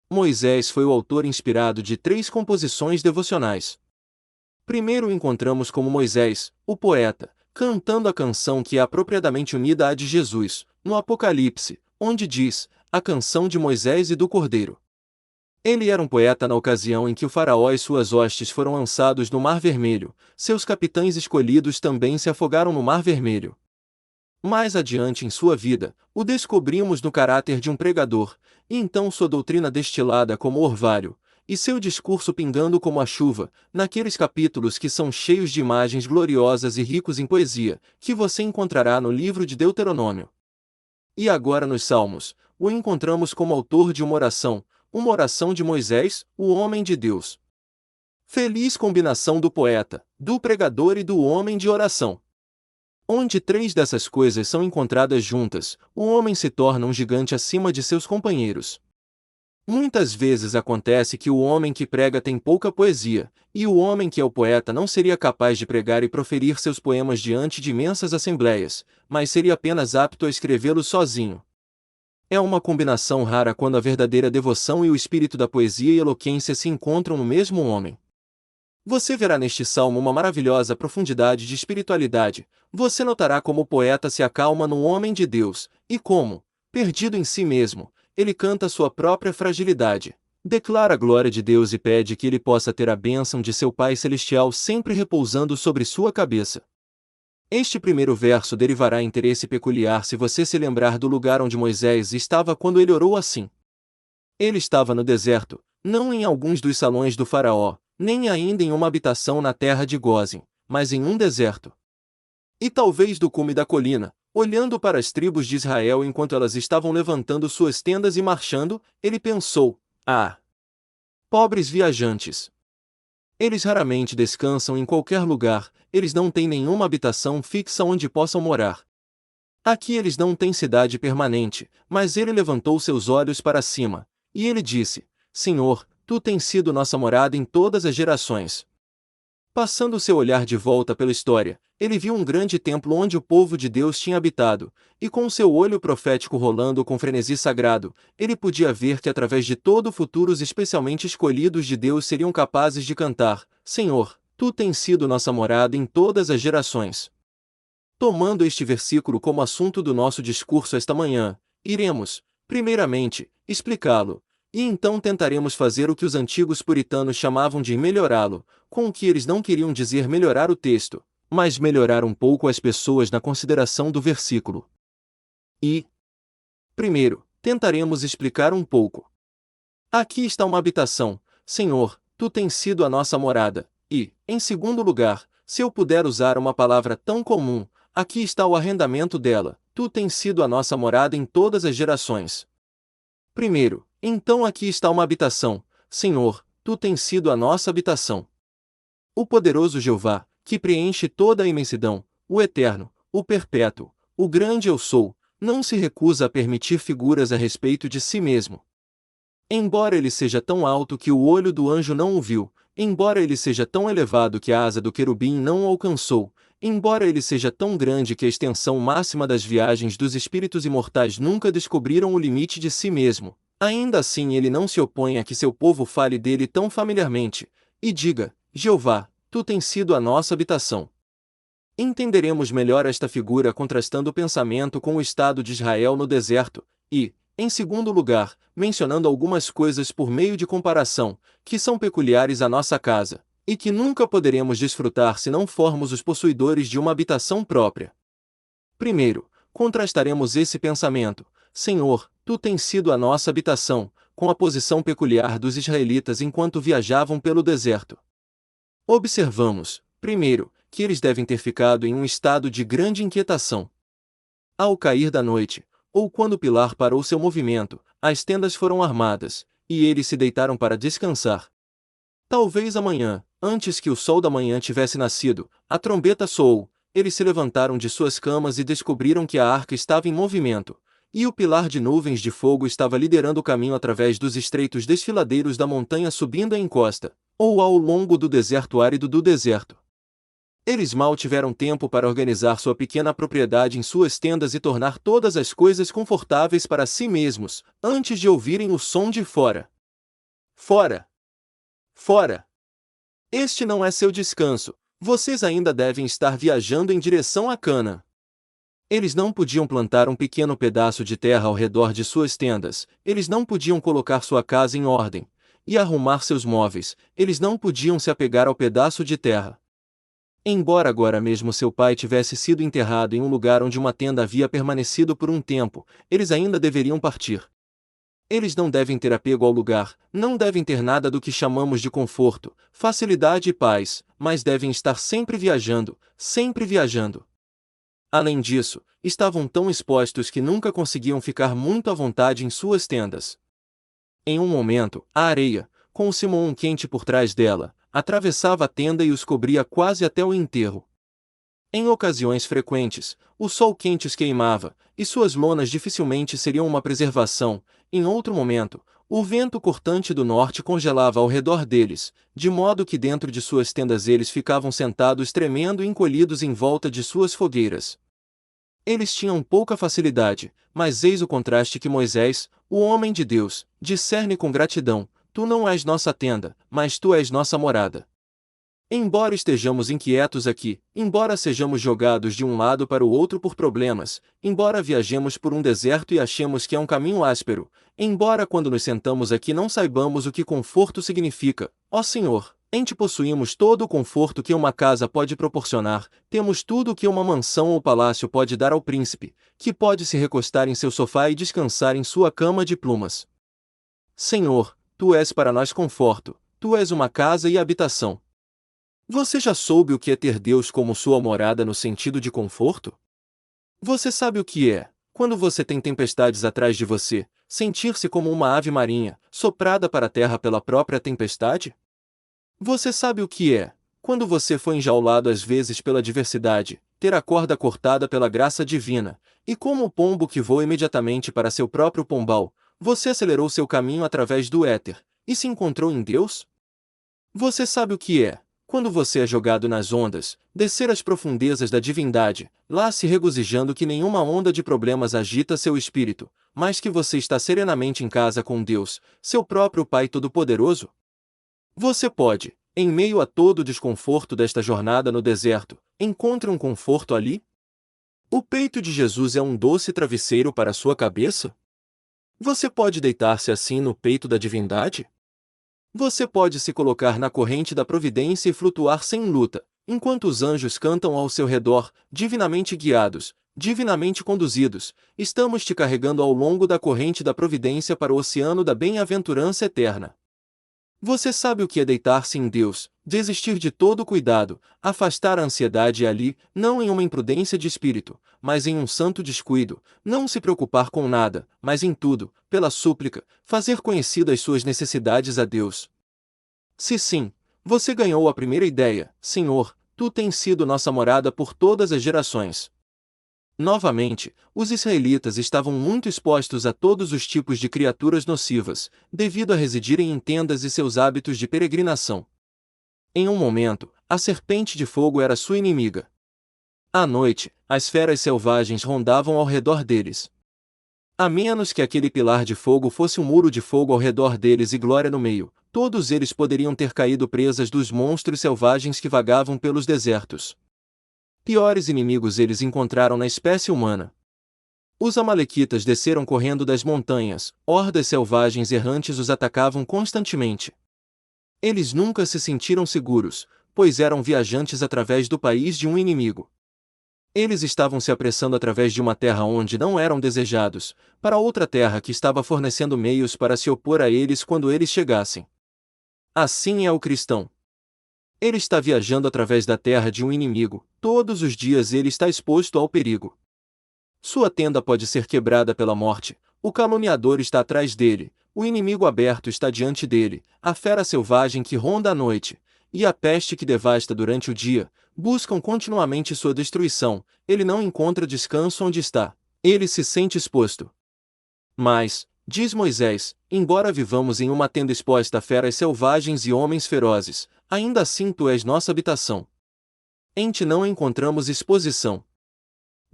Moisés foi o autor inspirado de 3 composições devocionais. Primeiro encontramos como Moisés, o poeta, cantando a canção que é apropriadamente unida à de Jesus, no Apocalipse, onde diz, a canção de Moisés e do Cordeiro. Ele era um poeta na ocasião em que o faraó e suas hostes foram lançados no Mar Vermelho, seus capitães escolhidos também se afogaram no Mar Vermelho. Mais adiante em sua vida, o descobrimos no caráter de um pregador, e então sua doutrina destilada como orvalho, e seu discurso pingando como a chuva, naqueles capítulos que são cheios de imagens gloriosas e ricos em poesia, que você encontrará no livro de Deuteronômio. E agora nos Salmos, o encontramos como autor de uma oração de Moisés, o homem de Deus. Feliz combinação do poeta, do pregador e do homem de oração. Onde 3 dessas coisas são encontradas juntas, o homem se torna um gigante acima de seus companheiros. Muitas vezes acontece que o homem que prega tem pouca poesia, e o homem que é o poeta não seria capaz de pregar e proferir seus poemas diante de imensas assembleias, mas seria apenas apto a escrevê-los sozinho. É uma combinação rara quando a verdadeira devoção e o espírito da poesia e eloquência se encontram no mesmo homem. Você verá neste salmo uma maravilhosa profundidade de espiritualidade. Você notará como o poeta se acalma no homem de Deus, e como, perdido em si mesmo, ele canta sua própria fragilidade. Declara a glória de Deus e pede que ele possa ter a bênção de seu Pai Celestial sempre repousando sobre sua cabeça. Este primeiro verso derivará interesse peculiar se você se lembrar do lugar onde Moisés estava quando ele orou assim. Ele estava no deserto, não em alguns dos salões do faraó, nem ainda em uma habitação na terra de Gósen, mas em um deserto. E talvez do cume da colina, olhando para as tribos de Israel enquanto elas estavam levantando suas tendas e marchando, ele pensou, pobres viajantes! Eles raramente descansam em qualquer lugar, eles não têm nenhuma habitação fixa onde possam morar. Aqui eles não têm cidade permanente, mas ele levantou seus olhos para cima, e ele disse, Senhor, Tu tens sido nossa morada em todas as gerações. Passando seu olhar de volta pela história, ele viu um grande templo onde o povo de Deus tinha habitado, e com seu olho profético rolando com frenesi sagrado, ele podia ver que através de todo o futuro os especialmente escolhidos de Deus seriam capazes de cantar, Senhor, Tu tens sido nossa morada em todas as gerações. Tomando este versículo como assunto do nosso discurso esta manhã, iremos, primeiramente, explicá-lo, e então tentaremos fazer o que os antigos puritanos chamavam de melhorá-lo, com o que eles não queriam dizer melhorar o texto, mas melhorar um pouco as pessoas na consideração do versículo. E, primeiro, tentaremos explicar um pouco. Aqui está uma habitação, Senhor, Tu tens sido a nossa morada, e, em segundo lugar, se eu puder usar uma palavra tão comum, aqui está o arrendamento dela, Tu tens sido a nossa morada em todas as gerações. Primeiro, então aqui está uma habitação, Senhor, Tu tens sido a nossa habitação. O poderoso Jeová, que preenche toda a imensidão, o eterno, o perpétuo, o grande eu sou, não se recusa a permitir figuras a respeito de si mesmo. Embora ele seja tão alto que o olho do anjo não o viu, embora ele seja tão elevado que a asa do querubim não o alcançou, embora ele seja tão grande que a extensão máxima das viagens dos espíritos imortais nunca descobriram o limite de si mesmo, ainda assim ele não se opõe a que seu povo fale dele tão familiarmente, e diga, Jeová, Tu tens sido a nossa habitação. Entenderemos melhor esta figura contrastando o pensamento com o estado de Israel no deserto, e, em segundo lugar, mencionando algumas coisas por meio de comparação, que são peculiares à nossa casa, e que nunca poderemos desfrutar se não formos os possuidores de uma habitação própria. Primeiro, contrastaremos esse pensamento, Senhor, Tu tens sido a nossa habitação, com a posição peculiar dos israelitas enquanto viajavam pelo deserto. Observamos, primeiro, que eles devem ter ficado em um estado de grande inquietação. Ao cair da noite, ou quando o pilar parou seu movimento, as tendas foram armadas, e eles se deitaram para descansar. Talvez amanhã, antes que o sol da manhã tivesse nascido, a trombeta soou, eles se levantaram de suas camas e descobriram que a arca estava em movimento, e o pilar de nuvens de fogo estava liderando o caminho através dos estreitos desfiladeiros da montanha subindo a encosta, ou ao longo do deserto árido do deserto. Eles mal tiveram tempo para organizar sua pequena propriedade em suas tendas e tornar todas as coisas confortáveis para si mesmos, antes de ouvirem o som de fora. Fora! Fora! Este não é seu descanso. Vocês ainda devem estar viajando em direção a Canaã. Eles não podiam plantar um pequeno pedaço de terra ao redor de suas tendas, eles não podiam colocar sua casa em ordem e arrumar seus móveis, eles não podiam se apegar ao pedaço de terra. Embora agora mesmo seu pai tivesse sido enterrado em um lugar onde uma tenda havia permanecido por um tempo, eles ainda deveriam partir. Eles não devem ter apego ao lugar, não devem ter nada do que chamamos de conforto, facilidade e paz, mas devem estar sempre viajando, sempre viajando. Além disso, estavam tão expostos que nunca conseguiam ficar muito à vontade em suas tendas. Em um momento, a areia, com o Simon quente por trás dela, atravessava a tenda e os cobria quase até o enterro. Em ocasiões frequentes, o sol quente os queimava, e suas lonas dificilmente seriam uma preservação. Em outro momento, o vento cortante do norte congelava ao redor deles, de modo que dentro de suas tendas eles ficavam sentados tremendo e encolhidos em volta de suas fogueiras. Eles tinham pouca facilidade, mas eis o contraste que Moisés, o homem de Deus, discerne com gratidão: tu não és nossa tenda, mas tu és nossa morada. Embora estejamos inquietos aqui, embora sejamos jogados de um lado para o outro por problemas, embora viajemos por um deserto e achemos que é um caminho áspero, embora quando nos sentamos aqui não saibamos o que conforto significa, ó Senhor, em Ti possuímos todo o conforto que uma casa pode proporcionar, temos tudo o que uma mansão ou palácio pode dar ao príncipe, que pode se recostar em seu sofá e descansar em sua cama de plumas. Senhor, Tu és para nós conforto, Tu és uma casa e habitação. Você já soube o que é ter Deus como sua morada no sentido de conforto? Você sabe o que é, quando você tem tempestades atrás de você, sentir-se como uma ave marinha, soprada para a terra pela própria tempestade? Você sabe o que é, quando você foi enjaulado às vezes pela adversidade, ter a corda cortada pela graça divina, e como o pombo que voa imediatamente para seu próprio pombal, você acelerou seu caminho através do éter, e se encontrou em Deus? Você sabe o que é, quando você é jogado nas ondas, descer às profundezas da divindade, lá se regozijando que nenhuma onda de problemas agita seu espírito, mas que você está serenamente em casa com Deus, seu próprio Pai Todo-Poderoso? Você pode, em meio a todo o desconforto desta jornada no deserto, encontre um conforto ali? O peito de Jesus é um doce travesseiro para sua cabeça? Você pode deitar-se assim no peito da divindade? Você pode se colocar na corrente da providência e flutuar sem luta, enquanto os anjos cantam ao seu redor, divinamente guiados, divinamente conduzidos, estamos te carregando ao longo da corrente da providência para o oceano da bem-aventurança eterna. Você sabe o que é deitar-se em Deus, desistir de todo cuidado, afastar a ansiedade ali, não em uma imprudência de espírito, mas em um santo descuido, não se preocupar com nada, mas em tudo, pela súplica, fazer conhecidas suas necessidades a Deus. Se sim, você ganhou a primeira ideia, Senhor, Tu tens sido nossa morada por todas as gerações. Novamente, os israelitas estavam muito expostos a todos os tipos de criaturas nocivas, devido a residirem em tendas e seus hábitos de peregrinação. Em um momento, a serpente de fogo era sua inimiga. À noite, as feras selvagens rondavam ao redor deles. A menos que aquele pilar de fogo fosse um muro de fogo ao redor deles e glória no meio, todos eles poderiam ter caído presas dos monstros selvagens que vagavam pelos desertos. Piores inimigos eles encontraram na espécie humana. Os amalequitas desceram correndo das montanhas, hordas selvagens errantes os atacavam constantemente. Eles nunca se sentiram seguros, pois eram viajantes através do país de um inimigo. Eles estavam se apressando através de uma terra onde não eram desejados, para outra terra que estava fornecendo meios para se opor a eles quando eles chegassem. Assim é o cristão. Ele está viajando através da terra de um inimigo, todos os dias ele está exposto ao perigo. Sua tenda pode ser quebrada pela morte, o caluniador está atrás dele, o inimigo aberto está diante dele, a fera selvagem que ronda à noite, e a peste que devasta durante o dia, buscam continuamente sua destruição, ele não encontra descanso onde está, ele se sente exposto. Mas, diz Moisés, embora vivamos em uma tenda exposta a feras selvagens e homens ferozes, ainda assim Tu és nossa habitação. Em Ti não encontramos exposição.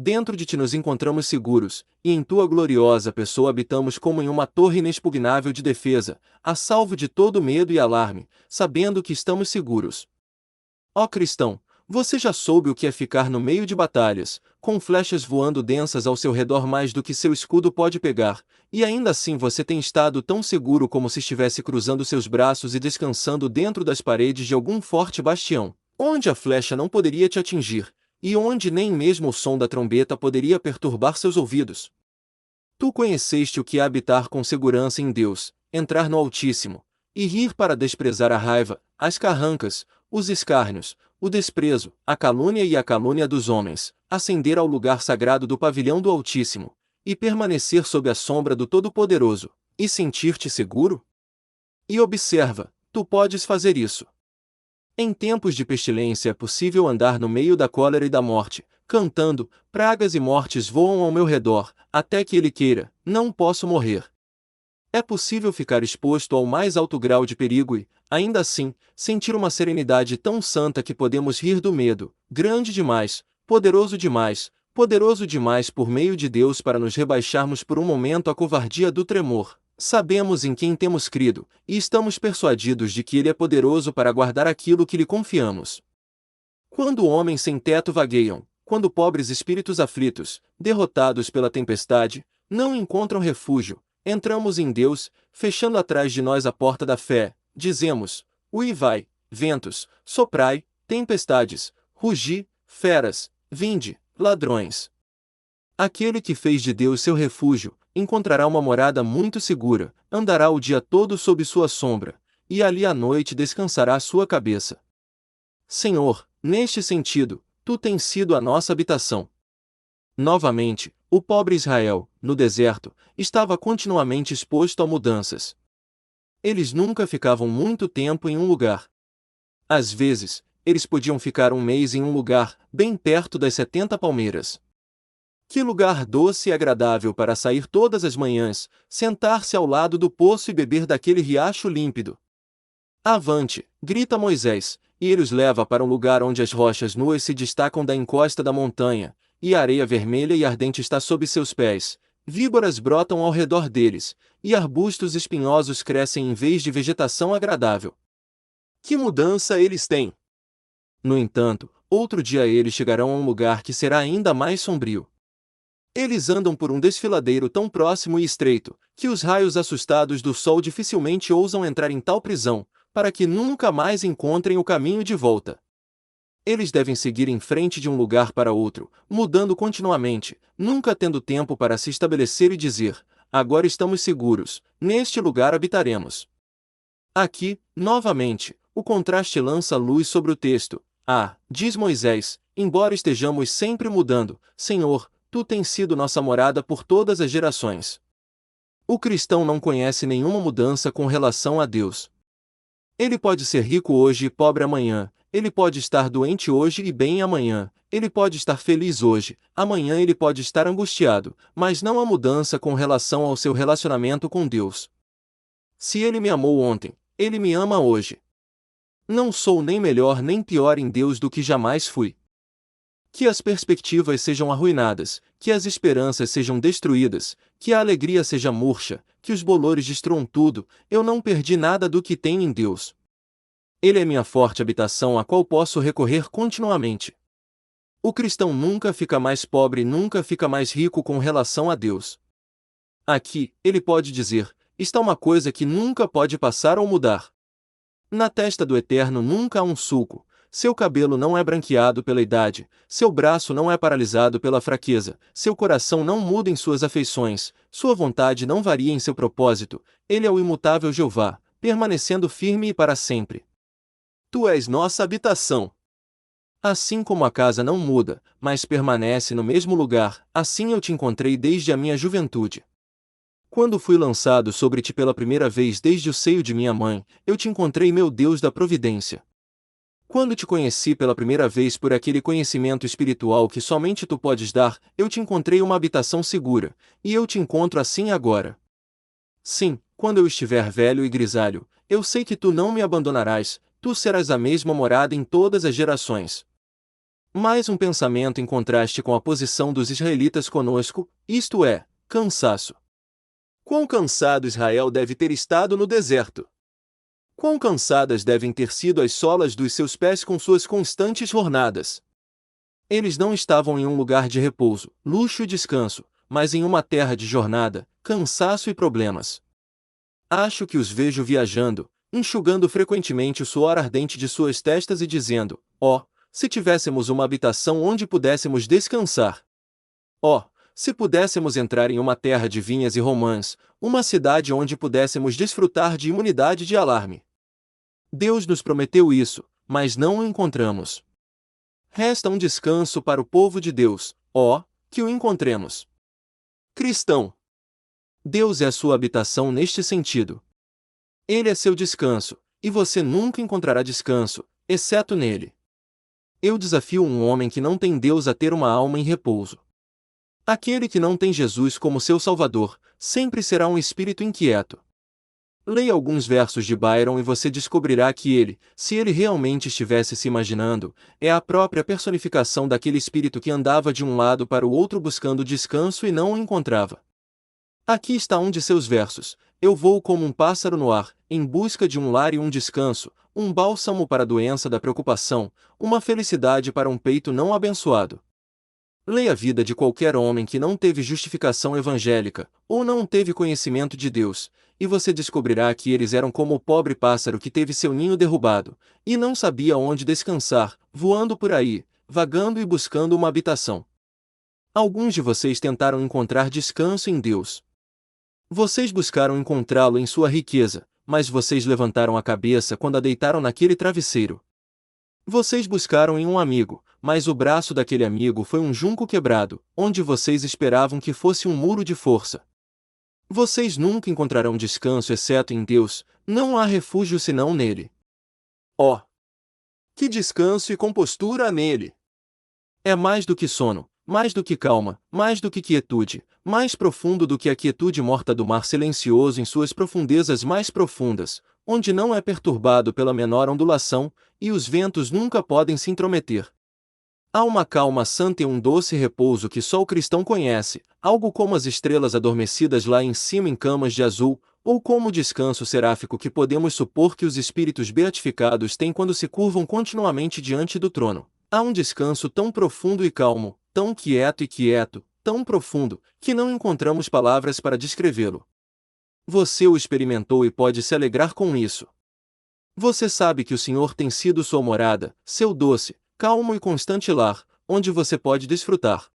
Dentro de ti nos encontramos seguros, e em tua gloriosa pessoa habitamos como em uma torre inexpugnável de defesa, a salvo de todo medo e alarme, sabendo que estamos seguros. Ó cristão, você já soube o que é ficar no meio de batalhas, com flechas voando densas ao seu redor mais do que seu escudo pode pegar, e ainda assim você tem estado tão seguro como se estivesse cruzando seus braços e descansando dentro das paredes de algum forte bastião, onde a flecha não poderia te atingir, e onde nem mesmo o som da trombeta poderia perturbar seus ouvidos. Tu conheceste o que é habitar com segurança em Deus, entrar no Altíssimo, e rir para desprezar a raiva, as carrancas, os escárnios, o desprezo, a calúnia e a calúnia dos homens, ascender ao lugar sagrado do pavilhão do Altíssimo, e permanecer sob a sombra do Todo-Poderoso, e sentir-te seguro? E observa, tu podes fazer isso. Em tempos de pestilência é possível andar no meio da cólera e da morte, cantando, pragas e mortes voam ao meu redor, até que ele queira, não posso morrer. É possível ficar exposto ao mais alto grau de perigo e, ainda assim, sentir uma serenidade tão santa que podemos rir do medo, grande demais poderoso demais por meio de Deus para nos rebaixarmos por um momento à covardia do tremor. Sabemos em quem temos crido, e estamos persuadidos de que Ele é poderoso para guardar aquilo que lhe confiamos. Quando homens sem teto vagueiam, quando pobres espíritos aflitos, derrotados pela tempestade, não encontram refúgio, entramos em Deus, fechando atrás de nós a porta da fé, dizemos: uivai, ventos, soprai, tempestades, rugi, feras, vinde, ladrões. Aquele que fez de Deus seu refúgio, encontrará uma morada muito segura, andará o dia todo sob sua sombra, e ali à noite descansará sua cabeça. Senhor, neste sentido, tu tens sido a nossa habitação. Novamente, o pobre Israel, no deserto, estava continuamente exposto a mudanças. Eles nunca ficavam muito tempo em um lugar. Às vezes, eles podiam ficar um mês em um lugar, bem perto das 70 palmeiras. Que lugar doce e agradável para sair todas as manhãs, sentar-se ao lado do poço e beber daquele riacho límpido. Avante, grita Moisés, e ele os leva para um lugar onde as rochas nuas se destacam da encosta da montanha, e a areia vermelha e ardente está sob seus pés, víboras brotam ao redor deles, e arbustos espinhosos crescem em vez de vegetação agradável. Que mudança eles têm! No entanto, outro dia eles chegarão a um lugar que será ainda mais sombrio. Eles andam por um desfiladeiro tão próximo e estreito, que os raios assustados do sol dificilmente ousam entrar em tal prisão, para que nunca mais encontrem o caminho de volta. Eles devem seguir em frente de um lugar para outro, mudando continuamente, nunca tendo tempo para se estabelecer e dizer: agora estamos seguros, neste lugar habitaremos. Aqui, novamente, o contraste lança luz sobre o texto. Diz Moisés, embora estejamos sempre mudando, Senhor, tu tens sido nossa morada por todas as gerações. O cristão não conhece nenhuma mudança com relação a Deus. Ele pode ser rico hoje e pobre amanhã, ele pode estar doente hoje e bem amanhã, ele pode estar feliz hoje, amanhã ele pode estar angustiado, mas não há mudança com relação ao seu relacionamento com Deus. Se ele me amou ontem, ele me ama hoje. Não sou nem melhor nem pior em Deus do que jamais fui. Que as perspectivas sejam arruinadas, que as esperanças sejam destruídas, que a alegria seja murcha, que os bolores destruam tudo, eu não perdi nada do que tenho em Deus. Ele é minha forte habitação a qual posso recorrer continuamente. O cristão nunca fica mais pobre e nunca fica mais rico com relação a Deus. Aqui, ele pode dizer, está uma coisa que nunca pode passar ou mudar. Na testa do Eterno nunca há um sulco, seu cabelo não é branqueado pela idade, seu braço não é paralisado pela fraqueza, seu coração não muda em suas afeições, sua vontade não varia em seu propósito, ele é o imutável Jeová, permanecendo firme e para sempre. Tu és nossa habitação. Assim como a casa não muda, mas permanece no mesmo lugar, assim eu te encontrei desde a minha juventude. Quando fui lançado sobre ti pela primeira vez desde o seio de minha mãe, eu te encontrei, meu Deus da providência. Quando te conheci pela primeira vez por aquele conhecimento espiritual que somente tu podes dar, eu te encontrei uma habitação segura, e eu te encontro assim agora. Sim, quando eu estiver velho e grisalho, eu sei que tu não me abandonarás, tu serás a mesma morada em todas as gerações. Mais um pensamento em contraste com a posição dos israelitas conosco, isto é, cansaço. Quão cansado Israel deve ter estado no deserto! Quão cansadas devem ter sido as solas dos seus pés com suas constantes jornadas! Eles não estavam em um lugar de repouso, luxo e descanso, mas em uma terra de jornada, cansaço e problemas. Acho que os vejo viajando, enxugando frequentemente o suor ardente de suas testas e dizendo: "Oh, se tivéssemos uma habitação onde pudéssemos descansar! Oh, se pudéssemos entrar em uma terra de vinhas e romãs, uma cidade onde pudéssemos desfrutar de imunidade de alarme!" Deus nos prometeu isso, mas não o encontramos. Resta um descanso para o povo de Deus, que o encontremos. Cristão. Deus é a sua habitação neste sentido. Ele é seu descanso, e você nunca encontrará descanso, exceto nele. Eu desafio um homem que não tem Deus a ter uma alma em repouso. Aquele que não tem Jesus como seu Salvador, sempre será um espírito inquieto. Leia alguns versos de Byron e você descobrirá que ele, se ele realmente estivesse se imaginando, é a própria personificação daquele espírito que andava de um lado para o outro buscando descanso e não o encontrava. Aqui está um de seus versos: "Eu vou como um pássaro no ar, em busca de um lar e um descanso, um bálsamo para a doença da preocupação, uma felicidade para um peito não abençoado." Leia a vida de qualquer homem que não teve justificação evangélica, ou não teve conhecimento de Deus, e você descobrirá que eles eram como o pobre pássaro que teve seu ninho derrubado, e não sabia onde descansar, voando por aí, vagando e buscando uma habitação. Alguns de vocês tentaram encontrar descanso em Deus. Vocês buscaram encontrá-lo em sua riqueza, mas vocês levantaram a cabeça quando a deitaram naquele travesseiro. Vocês buscaram em um amigo, mas o braço daquele amigo foi um junco quebrado, onde vocês esperavam que fosse um muro de força. Vocês nunca encontrarão descanso exceto em Deus, não há refúgio senão nele. Oh! Que descanso e compostura há nele! É mais do que sono, mais do que calma, mais do que quietude, mais profundo do que a quietude morta do mar silencioso em suas profundezas mais profundas, onde não é perturbado pela menor ondulação, e os ventos nunca podem se intrometer. Há uma calma santa e um doce repouso que só o cristão conhece, algo como as estrelas adormecidas lá em cima em camas de azul, ou como o descanso seráfico que podemos supor que os espíritos beatificados têm quando se curvam continuamente diante do trono. Há um descanso tão profundo e calmo, tão quieto, tão profundo, que não encontramos palavras para descrevê-lo. Você o experimentou e pode se alegrar com isso. Você sabe que o Senhor tem sido sua morada, seu doce, calmo e constante lar, onde você pode desfrutar.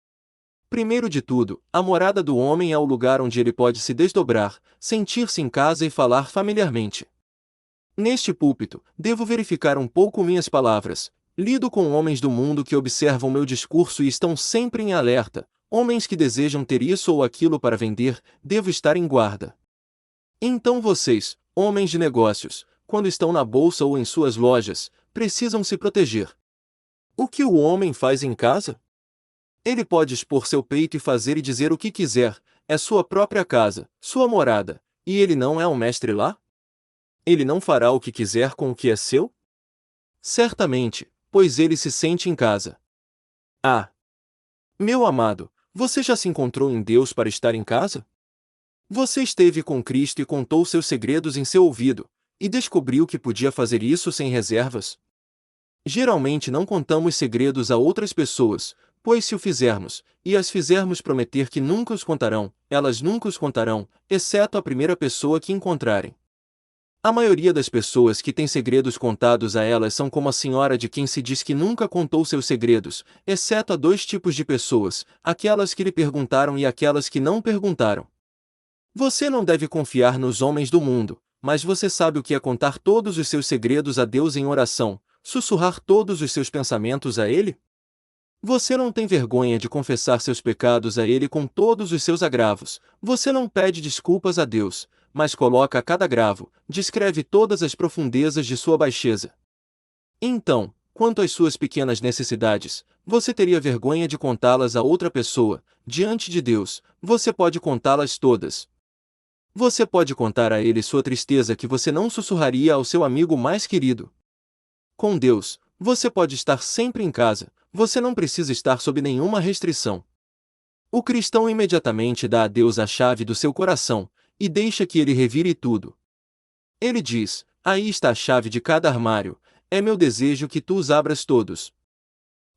Primeiro de tudo, a morada do homem é o lugar onde ele pode se desdobrar, sentir-se em casa e falar familiarmente. Neste púlpito, devo verificar um pouco minhas palavras. Lido com homens do mundo que observam meu discurso e estão sempre em alerta, homens que desejam ter isso ou aquilo para vender, devo estar em guarda. Então vocês, homens de negócios, quando estão na bolsa ou em suas lojas, precisam se proteger. O que o homem faz em casa? Ele pode expor seu peito e fazer e dizer o que quiser, é sua própria casa, sua morada, e ele não é um mestre lá? Ele não fará o que quiser com o que é seu? Certamente, pois ele se sente em casa. Ah! Meu amado, você já se encontrou em Deus para estar em casa? Você esteve com Cristo e contou seus segredos em seu ouvido, e descobriu que podia fazer isso sem reservas? Geralmente não contamos segredos a outras pessoas, pois se o fizermos, e as fizermos prometer que nunca os contarão, elas nunca os contarão, exceto a primeira pessoa que encontrarem. A maioria das pessoas que têm segredos contados a elas são como a senhora de quem se diz que nunca contou seus segredos, exceto a dois tipos de pessoas, aquelas que lhe perguntaram e aquelas que não perguntaram. Você não deve confiar nos homens do mundo, mas você sabe o que é contar todos os seus segredos a Deus em oração, sussurrar todos os seus pensamentos a Ele? Você não tem vergonha de confessar seus pecados a Ele com todos os seus agravos, você não pede desculpas a Deus, mas coloca a cada agravo, descreve todas as profundezas de sua baixeza. Então, quanto às suas pequenas necessidades, você teria vergonha de contá-las a outra pessoa, diante de Deus, você pode contá-las todas. Você pode contar a Ele sua tristeza que você não sussurraria ao seu amigo mais querido. Com Deus, Você pode estar sempre em casa, você não precisa estar sob nenhuma restrição. O cristão imediatamente dá a Deus a chave do seu coração, e deixa que ele revire tudo. Ele diz: aí está a chave de cada armário, é meu desejo que tu os abras todos.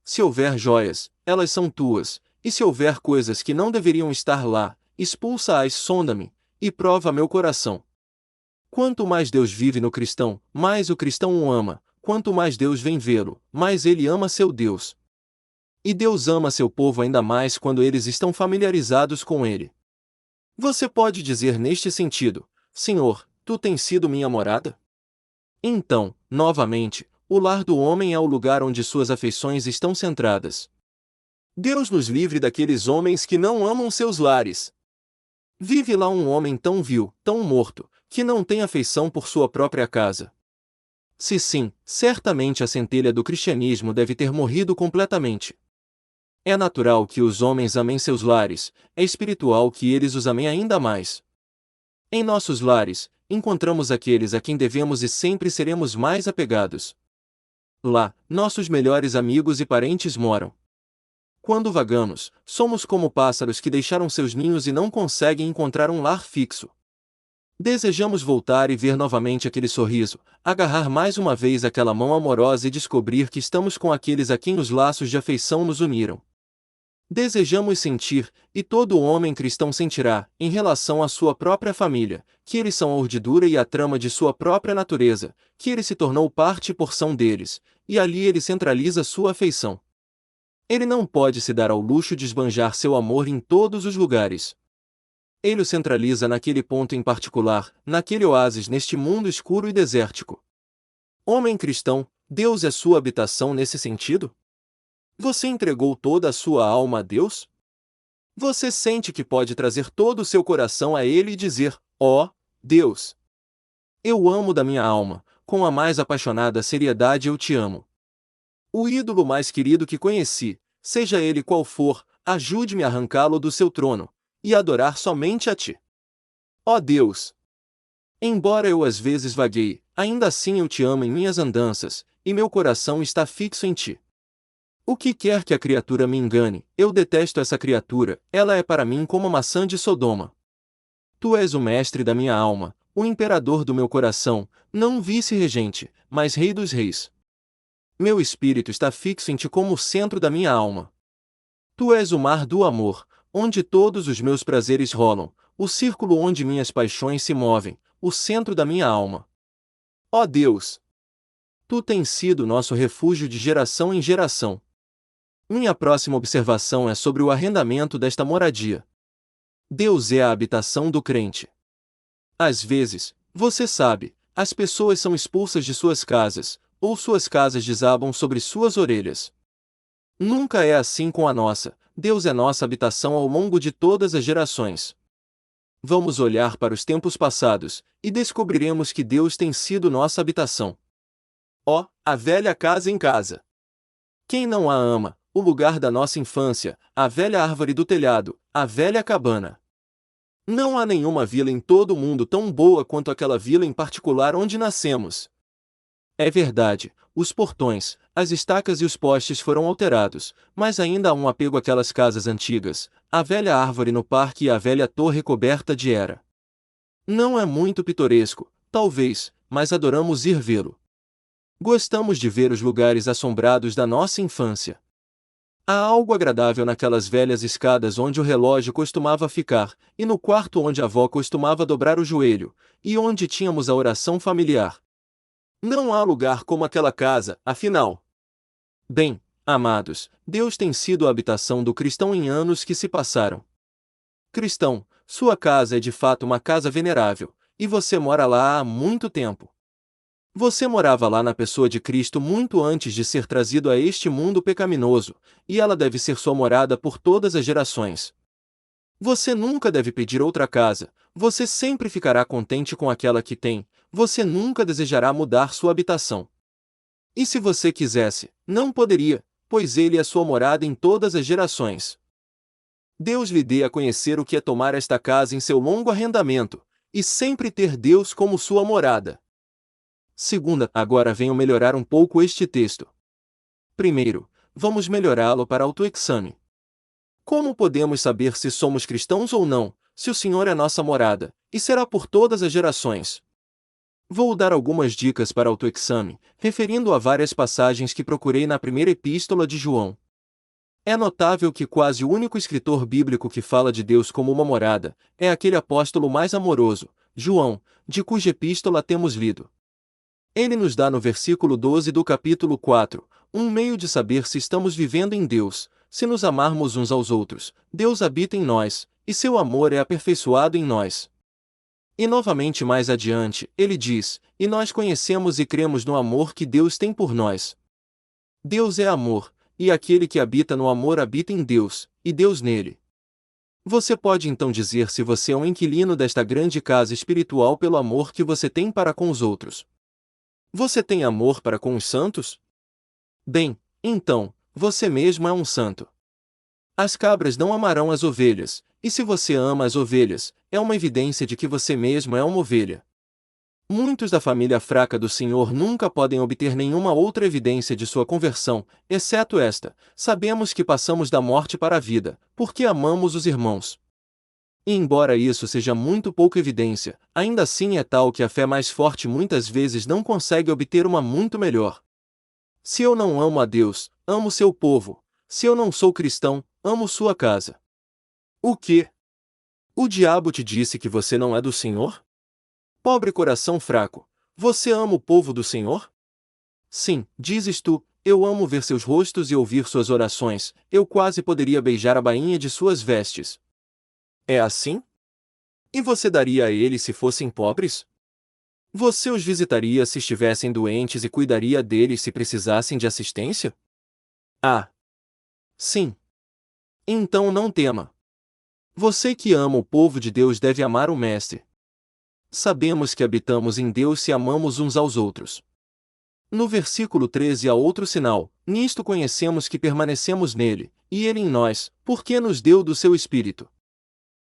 Se houver joias, elas são tuas, e se houver coisas que não deveriam estar lá, expulsa-as, sonda-me, e prova meu coração. Quanto mais Deus vive no cristão, mais o cristão o ama, quanto mais Deus vem vê-lo, mais ele ama seu Deus. E Deus ama seu povo ainda mais quando eles estão familiarizados com ele. Você pode dizer neste sentido: Senhor, tu tens sido minha morada? Então, novamente, o lar do homem é o lugar onde suas afeições estão centradas. Deus nos livre daqueles homens que não amam seus lares. Vive lá um homem tão vil, tão morto, que não tem afeição por sua própria casa. Se sim, certamente a centelha do cristianismo deve ter morrido completamente. É natural que os homens amem seus lares, é espiritual que eles os amem ainda mais. Em nossos lares, encontramos aqueles a quem devemos e sempre seremos mais apegados. Lá, nossos melhores amigos e parentes moram. Quando vagamos, somos como pássaros que deixaram seus ninhos e não conseguem encontrar um lar fixo. Desejamos voltar e ver novamente aquele sorriso, agarrar mais uma vez aquela mão amorosa e descobrir que estamos com aqueles a quem os laços de afeição nos uniram. Desejamos sentir, e todo homem cristão sentirá, em relação à sua própria família, que eles são a urdidura e a trama de sua própria natureza, que ele se tornou parte e porção deles, e ali ele centraliza sua afeição. Ele não pode se dar ao luxo de esbanjar seu amor em todos os lugares. Ele o centraliza naquele ponto em particular, naquele oásis neste mundo escuro e desértico. Homem cristão, Deus é sua habitação nesse sentido? Você entregou toda a sua alma a Deus? Você sente que pode trazer todo o seu coração a Ele e dizer: ó, Deus, eu amo da minha alma, com a mais apaixonada seriedade eu te amo. O ídolo mais querido que conheci, seja ele qual for, ajude-me a arrancá-lo do seu trono, e adorar somente a ti. Ó Deus! Embora eu às vezes vagueie, ainda assim eu te amo em minhas andanças, e meu coração está fixo em ti. O que quer que a criatura me engane, eu detesto essa criatura, ela é para mim como a maçã de Sodoma. Tu és o mestre da minha alma, o imperador do meu coração, não vice-regente, mas rei dos reis. Meu espírito está fixo em ti como o centro da minha alma. Tu és o mar do amor, onde todos os meus prazeres rolam, o círculo onde minhas paixões se movem, o centro da minha alma. Ó Deus! Tu tens sido nosso refúgio de geração em geração. Minha próxima observação é sobre o arrendamento desta moradia. Deus é a habitação do crente. Às vezes, você sabe, as pessoas são expulsas de suas casas, ou suas casas desabam sobre suas orelhas. Nunca é assim com a nossa, Deus é nossa habitação ao longo de todas as gerações. Vamos olhar para os tempos passados, e descobriremos que Deus tem sido nossa habitação. Ó, a velha casa em casa! Quem não a ama? O lugar da nossa infância, a velha árvore do telhado, a velha cabana. Não há nenhuma vila em todo o mundo tão boa quanto aquela vila em particular onde nascemos. É verdade, os portões, as estacas e os postes foram alterados, mas ainda há um apego àquelas casas antigas, a velha árvore no parque e a velha torre coberta de era. Não é muito pitoresco, talvez, mas adoramos ir vê-lo. Gostamos de ver os lugares assombrados da nossa infância. Há algo agradável naquelas velhas escadas onde o relógio costumava ficar, e no quarto onde a avó costumava dobrar o joelho, e onde tínhamos a oração familiar. Não há lugar como aquela casa, afinal. Bem, amados, Deus tem sido a habitação do cristão em anos que se passaram. Cristão, sua casa é de fato uma casa venerável, e você mora lá há muito tempo. Você morava lá na pessoa de Cristo muito antes de ser trazido a este mundo pecaminoso, e ela deve ser sua morada por todas as gerações. Você nunca deve pedir outra casa, você sempre ficará contente com aquela que tem, você nunca desejará mudar sua habitação. E se você quisesse, não poderia, pois ele é sua morada em todas as gerações. Deus lhe dê a conhecer o que é tomar esta casa em seu longo arrendamento, e sempre ter Deus como sua morada. Segunda, agora venho melhorar um pouco este texto. Primeiro, vamos melhorá-lo para autoexame. Como podemos saber se somos cristãos ou não, se o Senhor é nossa morada, e será por todas as gerações? Vou dar algumas dicas para autoexame, referindo a várias passagens que procurei na primeira epístola de João. É notável que quase o único escritor bíblico que fala de Deus como uma morada é aquele apóstolo mais amoroso, João, de cuja epístola temos lido. Ele nos dá no versículo 12 do capítulo 4, um meio de saber se estamos vivendo em Deus, se nos amarmos uns aos outros, Deus habita em nós, e seu amor é aperfeiçoado em nós. E novamente mais adiante, ele diz, e nós conhecemos e cremos no amor que Deus tem por nós. Deus é amor, e aquele que habita no amor habita em Deus, e Deus nele. Você pode então dizer se você é um inquilino desta grande casa espiritual pelo amor que você tem para com os outros. Você tem amor para com os santos? Bem, então, você mesmo é um santo. As cabras não amarão as ovelhas, e se você ama as ovelhas, é uma evidência de que você mesmo é uma ovelha. Muitos da família fraca do Senhor nunca podem obter nenhuma outra evidência de sua conversão, exceto esta: sabemos que passamos da morte para a vida, porque amamos os irmãos. E embora isso seja muito pouca evidência, ainda assim é tal que a fé mais forte muitas vezes não consegue obter uma muito melhor. Se eu não amo a Deus, amo seu povo. Se eu não sou cristão, amo sua casa. O quê? O diabo te disse que você não é do Senhor? Pobre coração fraco, você ama o povo do Senhor? Sim, dizes tu, eu amo ver seus rostos e ouvir suas orações, eu quase poderia beijar a bainha de suas vestes. É assim? E você daria a eles se fossem pobres? Você os visitaria se estivessem doentes e cuidaria deles se precisassem de assistência? Ah! Sim. Então não tema. Você que ama o povo de Deus deve amar o Mestre. Sabemos que habitamos em Deus se amamos uns aos outros. No versículo 13 há outro sinal: nisto conhecemos que permanecemos nele, e ele em nós, porque nos deu do seu Espírito.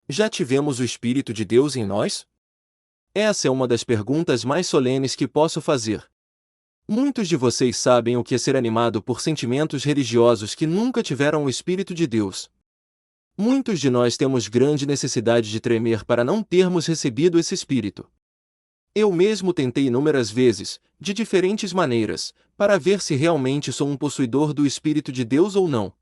Já tivemos o Espírito de Deus em nós? Essa é uma das perguntas mais solenes que posso fazer. Muitos de vocês sabem o que é ser animado por sentimentos religiosos que nunca tiveram o Espírito de Deus. Muitos de nós temos grande necessidade de tremer para não termos recebido esse Espírito. Eu mesmo tentei inúmeras vezes, de diferentes maneiras, para ver se realmente sou um possuidor do Espírito de Deus ou não.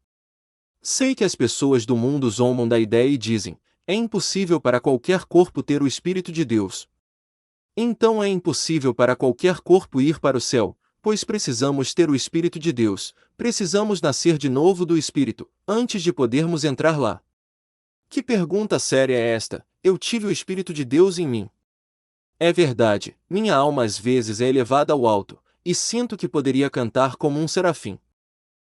Sei que as pessoas do mundo zombam da ideia e dizem: é impossível para qualquer corpo ter o Espírito de Deus. Então é impossível para qualquer corpo ir para o céu, pois precisamos ter o Espírito de Deus, precisamos nascer de novo do Espírito, antes de podermos entrar lá. Que pergunta séria é esta: eu tive o Espírito de Deus em mim. É verdade, minha alma às vezes é elevada ao alto, e sinto que poderia cantar como um serafim.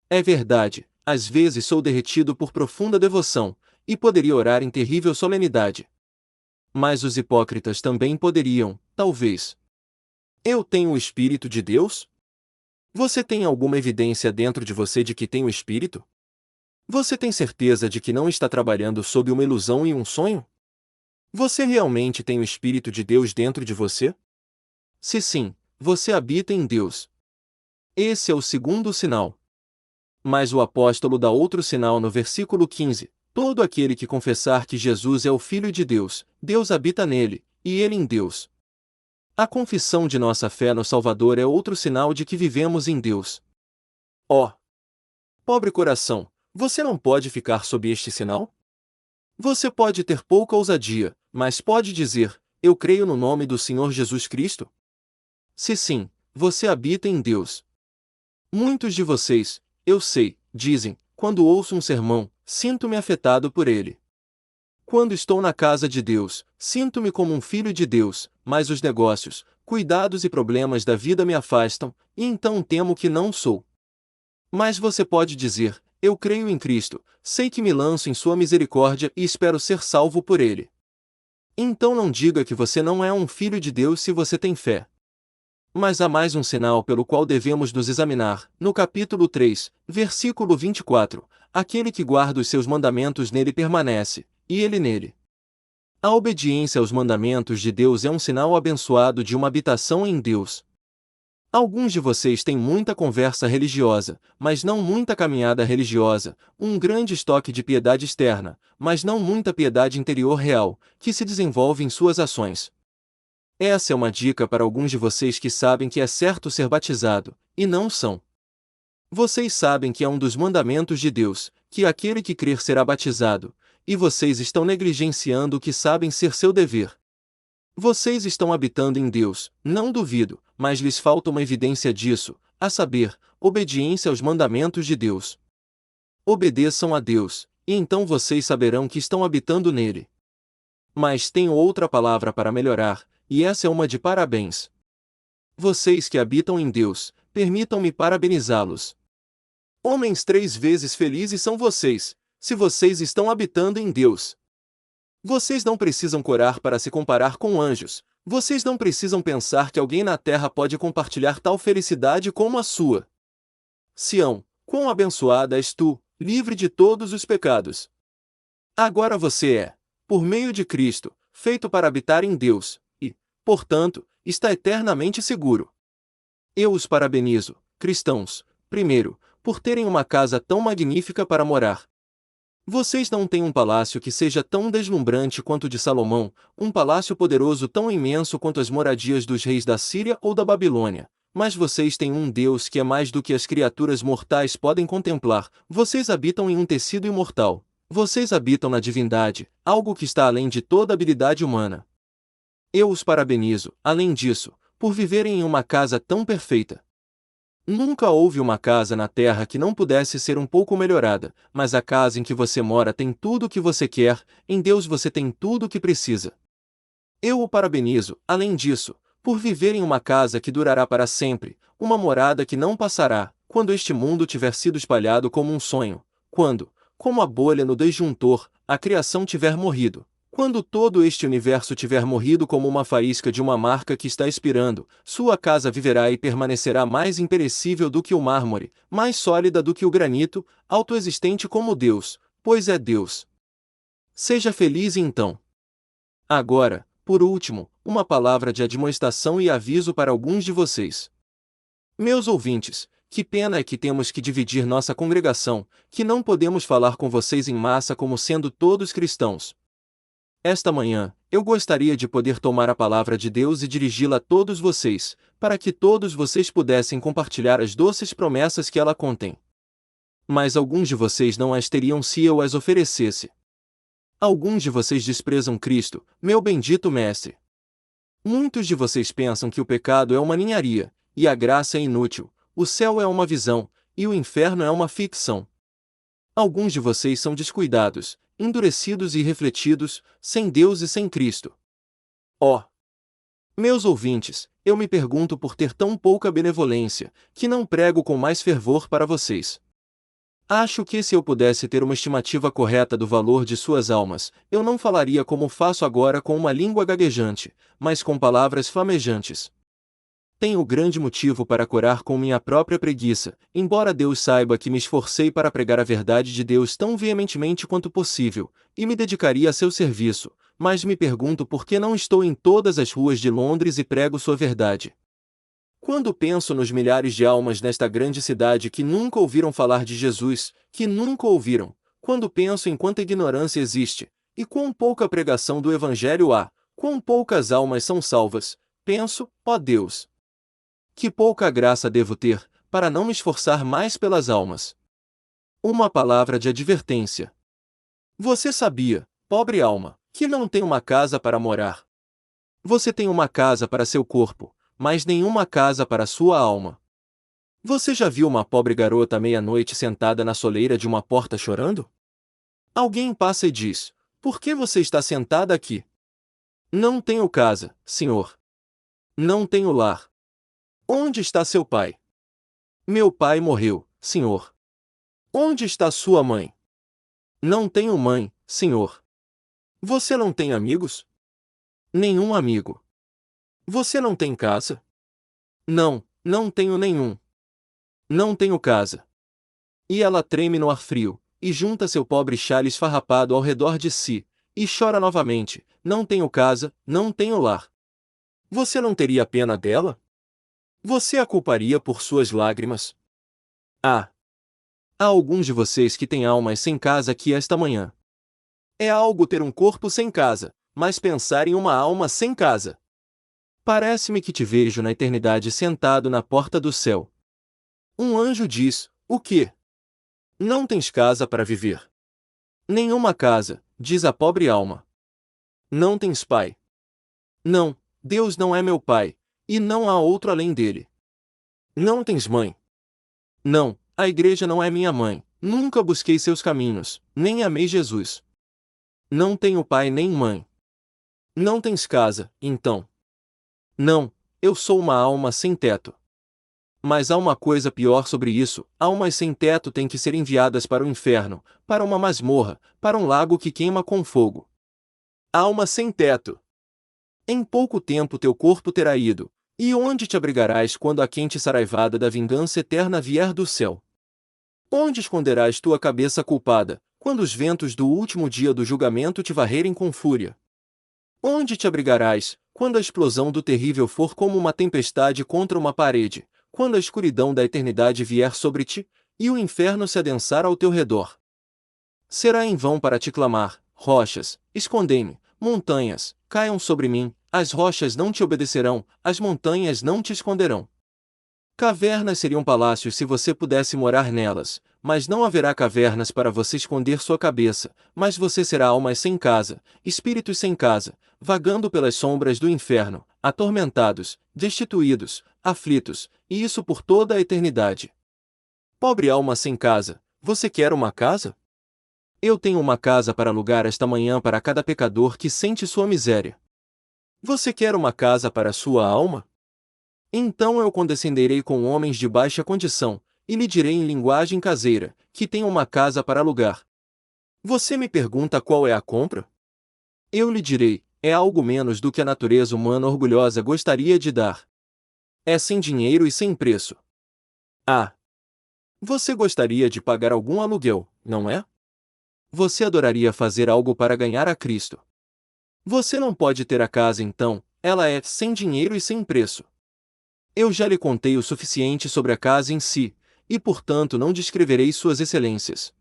É verdade, às vezes sou derretido por profunda devoção, e poderia orar em terrível solenidade. Mas os hipócritas também poderiam, talvez. Eu tenho o Espírito de Deus? Você tem alguma evidência dentro de você de que tem o Espírito? Você tem certeza de que não está trabalhando sob uma ilusão e um sonho? Você realmente tem o Espírito de Deus dentro de você? Se sim, você habita em Deus. Esse é o segundo sinal. Mas o apóstolo dá outro sinal no versículo 15: todo aquele que confessar que Jesus é o Filho de Deus, Deus habita nele, e ele em Deus. A confissão de nossa fé no Salvador é outro sinal de que vivemos em Deus. Ó! Pobre coração, você não pode ficar sob este sinal? Você pode ter pouca ousadia, mas pode dizer: eu creio no nome do Senhor Jesus Cristo? Se sim, você habita em Deus. Muitos de vocês, eu sei, dizem, quando ouço um sermão, sinto-me afetado por ele. Quando estou na casa de Deus, sinto-me como um filho de Deus, mas os negócios, cuidados e problemas da vida me afastam, e então temo que não sou. Mas você pode dizer: eu creio em Cristo, sei que me lanço em sua misericórdia e espero ser salvo por ele. Então não diga que você não é um filho de Deus se você tem fé. Mas há mais um sinal pelo qual devemos nos examinar, no capítulo 3, versículo 24, aquele que guarda os seus mandamentos nele permanece, e ele nele. A obediência aos mandamentos de Deus é um sinal abençoado de uma habitação em Deus. Alguns de vocês têm muita conversa religiosa, mas não muita caminhada religiosa, um grande estoque de piedade externa, mas não muita piedade interior real, que se desenvolve em suas ações. Essa é uma dica para alguns de vocês que sabem que é certo ser batizado, e não são. Vocês sabem que é um dos mandamentos de Deus, que aquele que crer será batizado, e vocês estão negligenciando o que sabem ser seu dever. Vocês estão habitando em Deus, não duvido, mas lhes falta uma evidência disso, a saber, obediência aos mandamentos de Deus. Obedeçam a Deus, e então vocês saberão que estão habitando nele. Mas tenho outra palavra para melhorar, e essa é uma de parabéns. Vocês que habitam em Deus, permitam-me parabenizá-los. Homens 3 vezes felizes são vocês, se vocês estão habitando em Deus. Vocês não precisam corar para se comparar com anjos, vocês não precisam pensar que alguém na terra pode compartilhar tal felicidade como a sua. Sião, quão abençoada és tu, livre de todos os pecados. Agora você é, por meio de Cristo, feito para habitar em Deus, e, portanto, está eternamente seguro. Eu os parabenizo, cristãos, primeiro, por terem uma casa tão magnífica para morar. Vocês não têm um palácio que seja tão deslumbrante quanto o de Salomão, um palácio poderoso tão imenso quanto as moradias dos reis da Síria ou da Babilônia. Mas vocês têm um Deus que é mais do que as criaturas mortais podem contemplar. Vocês habitam em um tecido imortal. Vocês habitam na divindade, algo que está além de toda habilidade humana. Eu os parabenizo, além disso, por viverem em uma casa tão perfeita. Nunca houve uma casa na Terra que não pudesse ser um pouco melhorada, mas a casa em que você mora tem tudo o que você quer, em Deus você tem tudo o que precisa. Eu o parabenizo, além disso, por viver em uma casa que durará para sempre, uma morada que não passará, quando este mundo tiver sido espalhado como um sonho, quando, como a bolha no disjuntor, a criação tiver morrido. Quando todo este universo tiver morrido como uma faísca de uma marca que está expirando, sua casa viverá e permanecerá mais imperecível do que o mármore, mais sólida do que o granito, autoexistente como Deus, pois é Deus. Seja feliz então. Agora, por último, uma palavra de admoestação e aviso para alguns de vocês. Meus ouvintes, que pena é que temos que dividir nossa congregação, que não podemos falar com vocês em massa como sendo todos cristãos. Esta manhã, eu gostaria de poder tomar a palavra de Deus e dirigi-la a todos vocês, para que todos vocês pudessem compartilhar as doces promessas que ela contém. Mas alguns de vocês não as teriam se eu as oferecesse. Alguns de vocês desprezam Cristo, meu bendito Mestre. Muitos de vocês pensam que o pecado é uma ninharia, e a graça é inútil, o céu é uma visão, e o inferno é uma ficção. Alguns de vocês são descuidados, endurecidos e irrefletidos, sem Deus e sem Cristo. Ó! Meus ouvintes, eu me pergunto por ter tão pouca benevolência, que não prego com mais fervor para vocês. Acho que se eu pudesse ter uma estimativa correta do valor de suas almas, eu não falaria como faço agora com uma língua gaguejante, mas com palavras flamejantes. Tenho grande motivo para corar com minha própria preguiça, embora Deus saiba que me esforcei para pregar a verdade de Deus tão veementemente quanto possível, e me dedicaria a seu serviço, mas me pergunto por que não estou em todas as ruas de Londres e prego sua verdade. Quando penso nos milhares de almas nesta grande cidade que nunca ouviram falar de Jesus, que nunca ouviram, quando penso em quanta ignorância existe, e quão pouca pregação do Evangelho há, quão poucas almas são salvas, penso, ó Deus, que pouca graça devo ter, para não me esforçar mais pelas almas. Uma palavra de advertência. Você sabia, pobre alma, que não tem uma casa para morar? Você tem uma casa para seu corpo, mas nenhuma casa para sua alma. Você já viu uma pobre garota à meia-noite sentada na soleira de uma porta chorando? Alguém passa e diz: por que você está sentada aqui? Não tenho casa, senhor. Não tenho lar. Onde está seu pai? Meu pai morreu, senhor. Onde está sua mãe? Não tenho mãe, senhor. Você não tem amigos? Nenhum amigo. Você não tem casa? Não, não tenho nenhum. Não tenho casa. E ela treme no ar frio, e junta seu pobre chale esfarrapado ao redor de si, e chora novamente: não tenho casa, não tenho lar. Você não teria pena dela? Você a culparia por suas lágrimas? Ah! Há alguns de vocês que têm almas sem casa aqui esta manhã. É algo ter um corpo sem casa, mas pensar em uma alma sem casa. Parece-me que te vejo na eternidade sentado na porta do céu. Um anjo diz: o quê? Não tens casa para viver? Nenhuma casa, diz a pobre alma. Não tens pai? Não, Deus não é meu pai, e não há outro além dele. Não tens mãe? Não, a igreja não é minha mãe, nunca busquei seus caminhos, nem amei Jesus. Não tenho pai nem mãe. Não tens casa, então? Não, eu sou uma alma sem teto. Mas há uma coisa pior sobre isso: almas sem teto têm que ser enviadas para o inferno, para uma masmorra, para um lago que queima com fogo. Alma sem teto. Em pouco tempo teu corpo terá ido, e onde te abrigarás quando a quente saraivada da vingança eterna vier do céu? Onde esconderás tua cabeça culpada, quando os ventos do último dia do julgamento te varrerem com fúria? Onde te abrigarás, quando a explosão do terrível for como uma tempestade contra uma parede, quando a escuridão da eternidade vier sobre ti, e o inferno se adensar ao teu redor? Será em vão para te clamar: rochas, escondei-me, montanhas, caiam sobre mim, as rochas não te obedecerão, as montanhas não te esconderão. Cavernas seriam palácios se você pudesse morar nelas, mas não haverá cavernas para você esconder sua cabeça, mas você será almas sem casa, espíritos sem casa, vagando pelas sombras do inferno, atormentados, destituídos, aflitos, e isso por toda a eternidade. Pobre alma sem casa, você quer uma casa? Eu tenho uma casa para alugar esta manhã para cada pecador que sente sua miséria. Você quer uma casa para sua alma? Então eu condescenderei com homens de baixa condição, e lhe direi em linguagem caseira, que tem uma casa para alugar. Você me pergunta qual é a compra? Eu lhe direi: é algo menos do que a natureza humana orgulhosa gostaria de dar. É sem dinheiro e sem preço. Ah! Você gostaria de pagar algum aluguel, não é? Você adoraria fazer algo para ganhar a Cristo. Você não pode ter a casa então, ela é sem dinheiro e sem preço. Eu já lhe contei o suficiente sobre a casa em si, e portanto não descreverei suas excelências.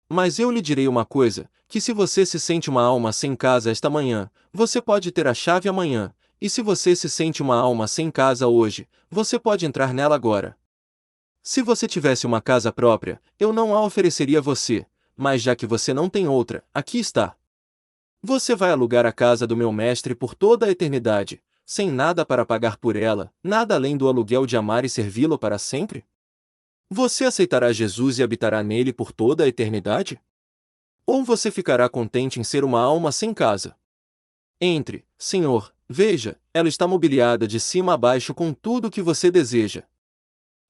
Mas eu lhe direi uma coisa, que se você se sente uma alma sem casa esta manhã, você pode ter a chave amanhã, e se você se sente uma alma sem casa hoje, você pode entrar nela agora. Se você tivesse uma casa própria, eu não a ofereceria a você, mas já que você não tem outra, aqui está. Você vai alugar a casa do meu mestre por toda a eternidade, sem nada para pagar por ela, nada além do aluguel de amar e servi-lo para sempre? Você aceitará Jesus e habitará nele por toda a eternidade? Ou você ficará contente em ser uma alma sem casa? Entre, Senhor, veja, ela está mobiliada de cima a baixo com tudo o que você deseja.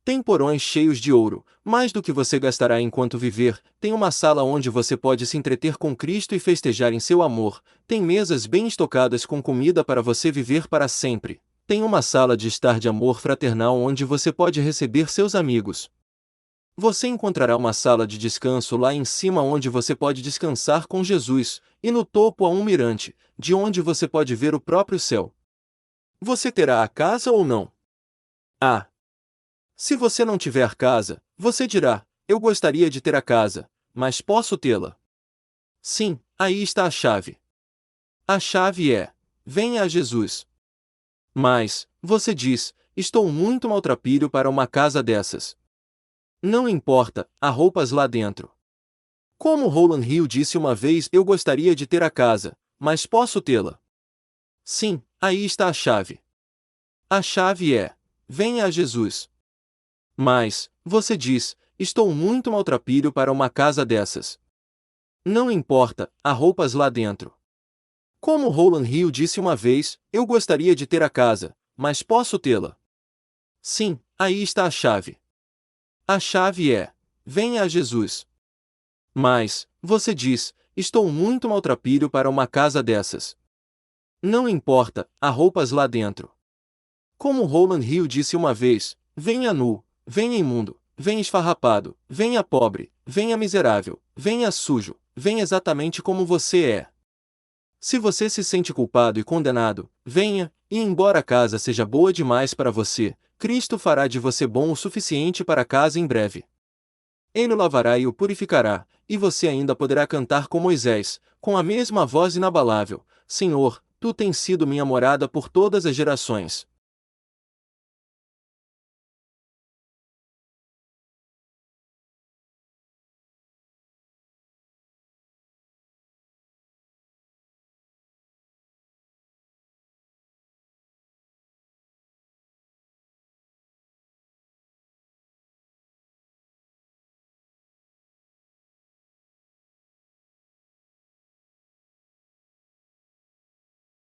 Tem porões cheios de ouro, mais do que você gastará enquanto viver, tem uma sala onde você pode se entreter com Cristo e festejar em seu amor, tem mesas bem estocadas com comida para você viver para sempre, tem uma sala de estar de amor fraternal onde você pode receber seus amigos. Você encontrará uma sala de descanso lá em cima onde você pode descansar com Jesus, e no topo há um mirante, de onde você pode ver o próprio céu. Você terá a casa ou não? Ah! Se você não tiver casa, você dirá: eu gostaria de ter a casa, mas posso tê-la? Sim, aí está a chave. A chave é: venha a Jesus. Mas, você diz, estou muito maltrapilho para uma casa dessas. Não importa, há roupas lá dentro. Como Rowland Hill disse uma vez: eu gostaria de ter a casa, mas posso tê-la? Sim, aí está a chave. A chave é: venha a Jesus. Mas, você diz, estou muito maltrapilho para uma casa dessas. Não importa, há roupas lá dentro. Como Rowland Hill disse uma vez: eu gostaria de ter a casa, mas posso tê-la? Sim, aí está a chave. A chave é: venha a Jesus. Mas, você diz, estou muito maltrapilho para uma casa dessas. Não importa, há roupas lá dentro. Como Rowland Hill disse uma vez: venha nu, venha imundo, venha esfarrapado, venha pobre, venha miserável, venha sujo, venha exatamente como você é. Se você se sente culpado e condenado, venha, E embora a casa seja boa demais para você, Cristo fará de você bom o suficiente para a casa em breve. Ele o lavará e o purificará, e você ainda poderá cantar com Moisés, com a mesma voz inabalável: Senhor, tu tens sido minha morada por todas as gerações.